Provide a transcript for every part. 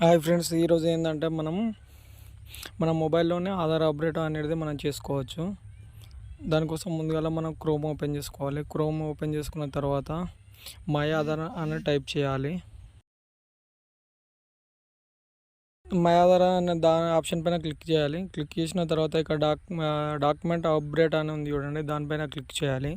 Hi friends, ఈరోజు ఏంటంటే మన మొబైల్లోనే ఆధార్ అప్డేట్ అనేది మనం చేసుకోవచ్చు. దానికోసం ముందుగా మనం క్రోమ్ ఓపెన్ చేసుకోవాలి. క్రోమ్ ఓపెన్ చేసుకున్న తర్వాత మై ఆధార్ అని టైప్ చేయాలి. మై ఆధార్ అనే దాని ఆప్షన్ పైన క్లిక్ చేయాలి. క్లిక్ చేసిన తర్వాత ఇక్కడ డాక్యుమెంట్ అప్డేట్ అని ఉంది చూడండి, దానిపైన క్లిక్ చేయాలి.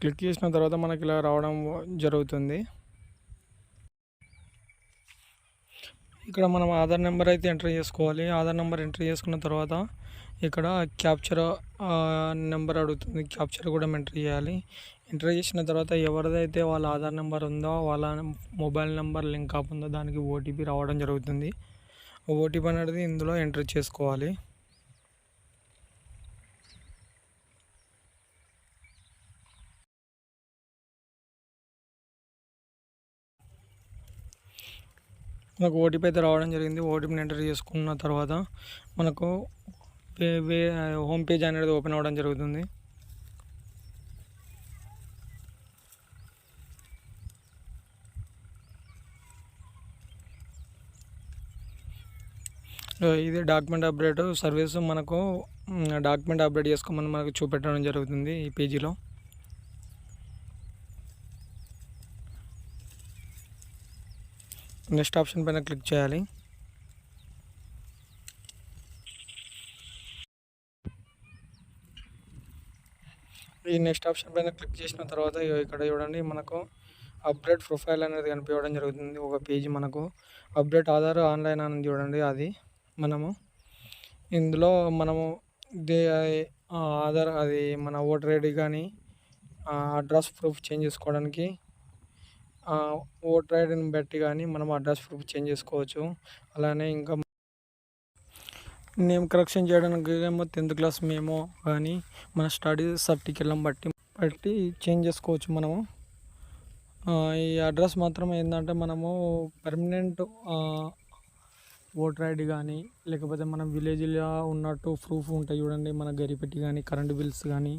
క్లిక్ చేసిన తర్వాత మనకి ఇలా రావడం జరుగుతుంది. ఇక్కడ మనం ఆధార్ నెంబర్ అయితే ఎంటర్ చేసుకోవాలి. ఆధార్ నెంబర్ ఎంటర్ చేసుకున్న తర్వాత ఇక్కడ క్యాప్చర్ నెంబర్ అడుగుతుంది. క్యాప్చర్ కూడా ఎంటర్ చేయాలి. ఎంటర్ చేసిన తర్వాత ఎవరిదైతే వాళ్ళ ఆధార్ నెంబర్ ఉందో, వాళ్ళ మొబైల్ నెంబర్ లింక్ అప్ ఉందో దానికి ఓటీపీ రావడం జరుగుతుంది. ఓటీపీ అనేది ఇందులో ఎంటర్ చేసుకోవాలి. మనకు ఓటీపీ అయితే రావడం జరిగింది. ఓటీపీని ఎంటర్ చేసుకున్న తర్వాత మనకు హోమ్ పేజ్ అనేది ఓపెన్ అవ్వడం జరుగుతుంది. ఇది డాక్యుమెంట్ అప్డేట్ సర్వీస్. మనకు డాక్యుమెంట్ అప్డేట్ చేసుకోమని మనకు చూపెట్టడం జరుగుతుంది ఈ పేజీలో. నెక్స్ట్ ఆప్షన్ పైన క్లిక్ చేయాలి. ఈ నెక్స్ట్ ఆప్షన్ పైన క్లిక్ చేసిన తర్వాత ఇక్కడ చూడండి, మనకు అప్డేట్ ప్రొఫైల్ అనేది కనిపించడం జరుగుతుంది. ఒక పేజీ మనకు అప్డేట్ ఆధార్ ఆన్లైన్ అని చూడండి, అది ఇందులో మనము ఆధార్ అది మన ఓటర్ ఐడి కానీ అడ్రస్ ప్రూఫ్ చేంజ్ చేసుకోవడానికి ఓటర్ ఐడిని బట్టి కానీ మనం అడ్రస్ ప్రూఫ్ చేంజ్ చేసుకోవచ్చు. అలానే ఇంకా నేమ్ కరెక్షన్ చేయడానికి ఏమో 10th క్లాస్ మేమో కానీ మన స్టడీ సర్టిఫికెట్లను బట్టి చేంజ్ చేసుకోవచ్చు మనము. ఈ అడ్రస్ మాత్రం ఏంటంటే మనము పర్మనెంట్ ఓటర్ ఐడి కానీ లేకపోతే మనం విలేజ్లో ఉన్నట్టు ప్రూఫ్ ఉంటాయి చూడండి, మన గరిపెట్టి కానీ కరెంటు బిల్స్ కానీ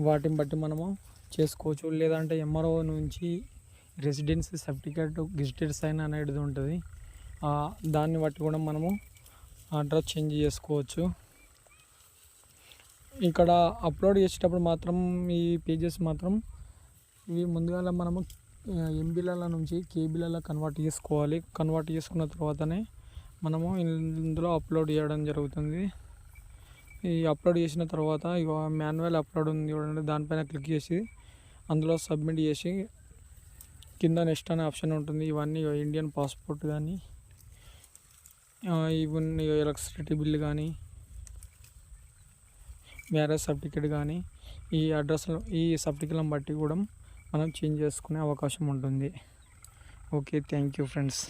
వాటిని బట్టి మనము చేసుకోవచ్చు. లేదంటే ఎంఆర్ఓ నుంచి రెసిడెన్సీ సర్టిఫికేట్ గెజిటెడ్ సైన్ అనేది ఉంటుంది, దాన్ని బట్టి కూడా మనము అడ్రస్ చేంజ్ చేసుకోవచ్చు. ఇక్కడ అప్లోడ్ చేసేటప్పుడు మాత్రం ఈ పేజెస్ మాత్రం ఇవి ముందుగా మనము ఎంబీల నుంచి కేబీలలో కన్వర్ట్ చేసుకోవాలి. కన్వర్ట్ చేసుకున్న తర్వాతనే మనము ఇందులో అప్లోడ్ చేయడం జరుగుతుంది. ఈ అప్లోడ్ చేసిన తర్వాత ఇక మాన్యువల్ అప్లోడ్ ఉంది చూడండి, దానిపైన క్లిక్ చేసి అందులో సబ్మిట్ చేసి కింద నెక్స్ట్ అనే ఆప్షన్ ఉంటుంది. ఇవన్నీ ఇండియన్ పాస్పోర్ట్ కానీ ఇవన్నీ ఎలక్ట్రిసిటీ బిల్ కానీ మ్యారేజ్ సర్టిఫికేట్ కానీ ఈ అడ్రస్ ఈ సర్టిఫికేట్లను బట్టి కూడా మనం చేంజ్ చేసుకునే అవకాశం ఉంటుంది. Okay, thank you friends.